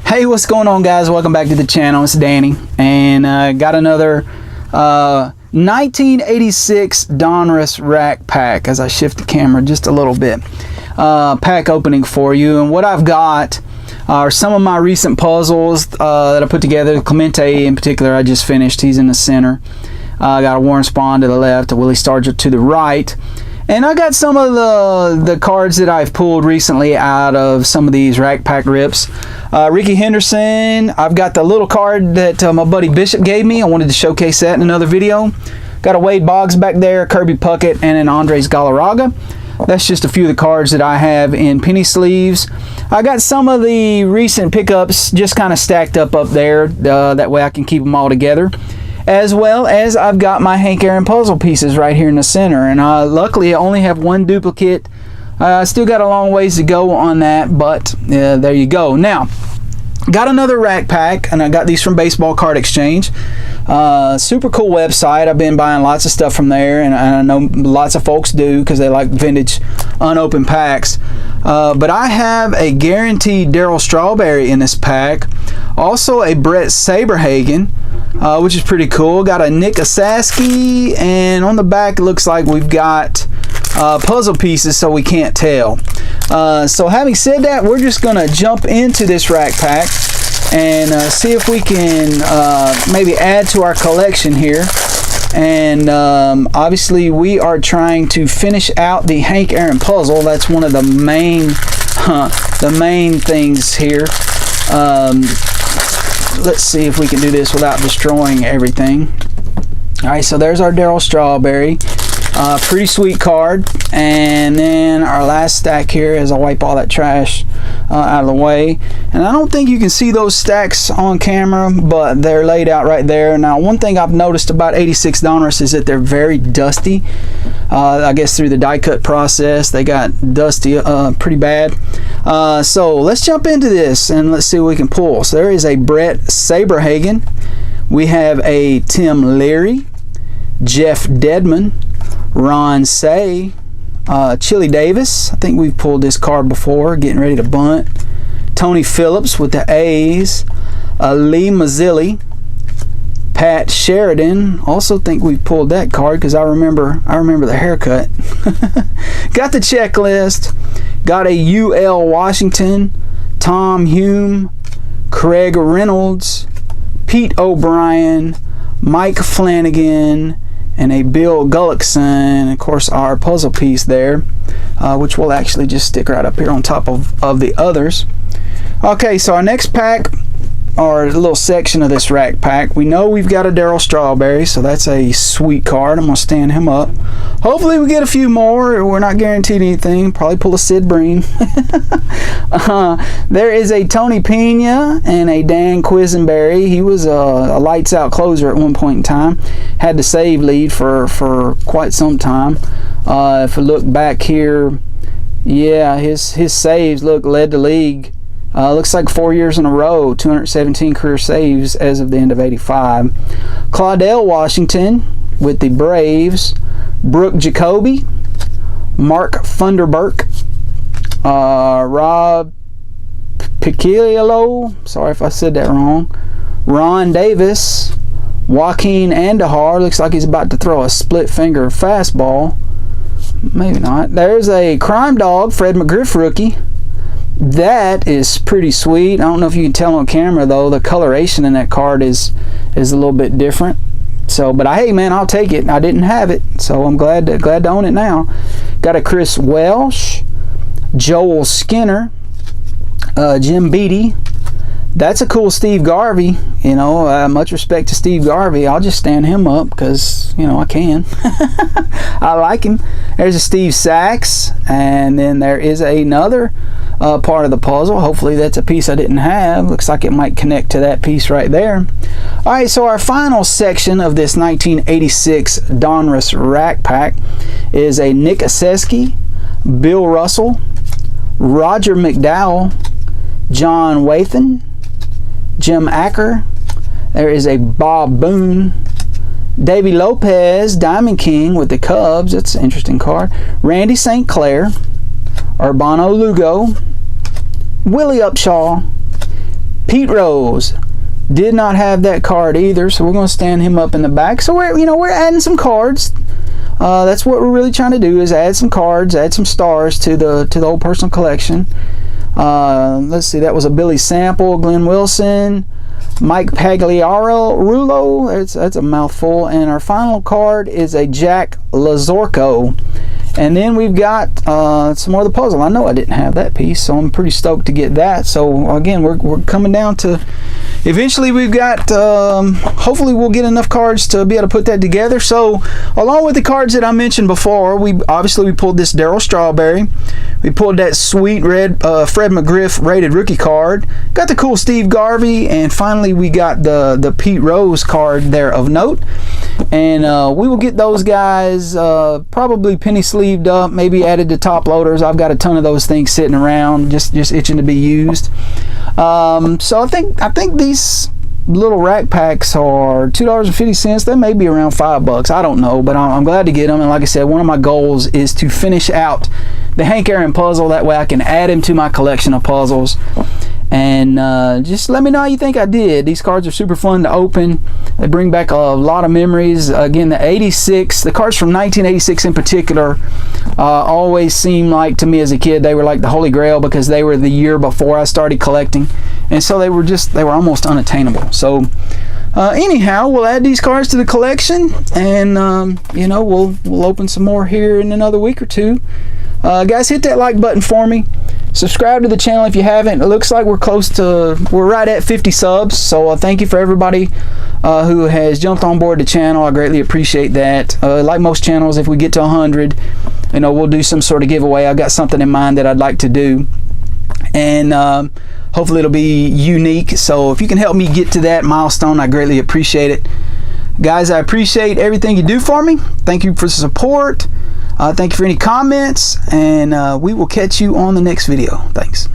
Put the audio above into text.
Hey, what's going on, guys? Welcome back to the channel. It's Danny, and got another 1986 Donruss rack pack. As I shift the camera just a little bit, pack opening for you. And what I've got are some of my recent puzzles that I put together. Clemente in particular, I just finished. He's in the center. I got a Warren Spawn to the left, a Willie Stargell to the right. And I got some of the cards that I've pulled recently out of some of these rack pack rips. Ricky Henderson, I've got the little card that my buddy Bishop gave me. I wanted to showcase that in another video. Got a Wade Boggs back there, Kirby Puckett, and an Andres Galarraga. That's just a few of the cards that I have in penny sleeves. I got some of the recent pickups just kind of stacked up there. That way I can keep them all together. As well as I've got my Hank Aaron puzzle pieces right here in the center. And luckily I only have one duplicate. I still got a long ways to go on that, but there you go. Now, got another rack pack, and I got these from Baseball Card Exchange. Super cool website. I've been buying lots of stuff from there, and I know lots of folks do because they like vintage unopened packs. But I have a guaranteed Darryl Strawberry in this pack. Also a Brett Saberhagen, which is pretty cool. Got a Nick Asaski, and on the back it looks like we've got puzzle pieces, so we can't tell. So having said that, we're just gonna jump into this rack pack and see if we can maybe add to our collection here. And obviously we are trying to finish out the Hank Aaron puzzle. That's one of the main things here. Let's see if we can do this without destroying everything. Alright, so there's our Darryl Strawberry. Pretty sweet card. And then our last stack here, as I wipe all that trash out of the way. And I don't think you can see those stacks on camera, but they're laid out right there. Now, one thing I've noticed about 86 Donruss is that they're very dusty. I guess through the die cut process, they got dusty pretty bad. So let's jump into this and let's see what we can pull. So there is a Brett Saberhagen. We have a Tim Leary, Jeff Dedman, Ron Say, Chili Davis. I think we've pulled this card before, getting ready to bunt. Tony Phillips with the A's, Lee Mazzilli, Pat Sheridan. Also think we've pulled that card because I remember the haircut. Got the checklist. Got a UL Washington, Tom Hume, Craig Reynolds, Pete O'Brien, Mike Flanagan, and a Bill Gullickson. Of course, our puzzle piece there, which we'll actually just stick right up here on top of the others. Okay, so our next pack, or a little section of this rack pack, we know we've got a Darryl Strawberry, so that's a sweet card. I'm going to stand him up. Hopefully we get a few more. We're not guaranteed anything. Probably pull a Sid Breen. There is a Tony Pena and a Dan Quisenberry. He was a lights out closer at one point in time. Had the save lead for quite some time. If we look back here, yeah, his saves led the league. Looks like 4 years in a row, 217 career saves as of the end of '85. Claudell Washington with the Braves, Brooke Jacoby, Mark Funderburk, Rob Picciolo, sorry if I said that wrong, Ron Davis, Joaquin Andahar, looks like he's about to throw a split finger fastball. Maybe not. There's a Crime Dog, Fred McGriff rookie. That is pretty sweet. I don't know if you can tell on camera though, the coloration in that card is a little bit different. So, but hey man, I'll take it. I didn't have it, so I'm glad to own it now. Got a Chris Welsh, Joel Skinner, Jim Beattie. That's a cool Steve Garvey. You know, much respect to Steve Garvey. I'll just stand him up because, you know, I can. I like him. There's a Steve Sachs, and then there is another part of the puzzle. Hopefully that's a piece I didn't have. Looks like it might connect to that piece right there. Alright, so our final section of this 1986 Donruss rack pack is a Nick Asaski, Bill Russell, Roger McDowell, John Wathan, Jim Acker. There is a Bob Boone, Davey Lopez, Diamond King with the Cubs. That's an interesting card. Randy St. Clair, Urbano Lugo, Willie Upshaw, Pete Rose did not have that card either, so we're going to stand him up in the back. So we're adding some cards. That's what we're really trying to do, is add some cards, add some stars to the old personal collection. Let's see, that was a Billy Sample, Glenn Wilson, Mike Pagliarulo. That's a mouthful. And our final card is a Jack Lazorko. And then we've got some more of the puzzle. I know I didn't have that piece, so I'm pretty stoked to get that. So again, we're coming down to, eventually we've got, hopefully we'll get enough cards to be able to put that together. So along with the cards that I mentioned before, we pulled this Darryl Strawberry. We pulled that sweet red Fred McGriff rated rookie card. Got the cool Steve Garvey, and finally we got the Pete Rose card there of note. And we will get those guys probably penny sleeved up, maybe added to top loaders. I've got a ton of those things sitting around, just itching to be used. So I think these little rack packs are $2.50. They may be around $5. I don't know, but I'm glad to get them. And like I said, one of my goals is to finish out the Hank Aaron puzzle. That way I can add him to my collection of puzzles. And just let me know how you think I did. These cards are super fun to open. They bring back a lot of memories. Again, the cards from 1986 in particular, always seemed like to me as a kid they were like the holy grail, because they were the year before I started collecting, and so they were almost unattainable. So anyhow, we'll add these cards to the collection, and we'll open some more here in another week or two. Guys, hit that like button for me. Subscribe to the channel if you haven't. It looks like we're right at 50 subs, so thank you for everybody who has jumped on board the channel. I greatly appreciate that. Like most channels, if we get to 100, we'll do some sort of giveaway. I've got something in mind that I'd like to do, and hopefully it'll be unique. So if you can help me get to that milestone, I greatly appreciate it. Guys, I appreciate everything you do for me. Thank you for the support. Thank you for any comments, and we will catch you on the next video. Thanks.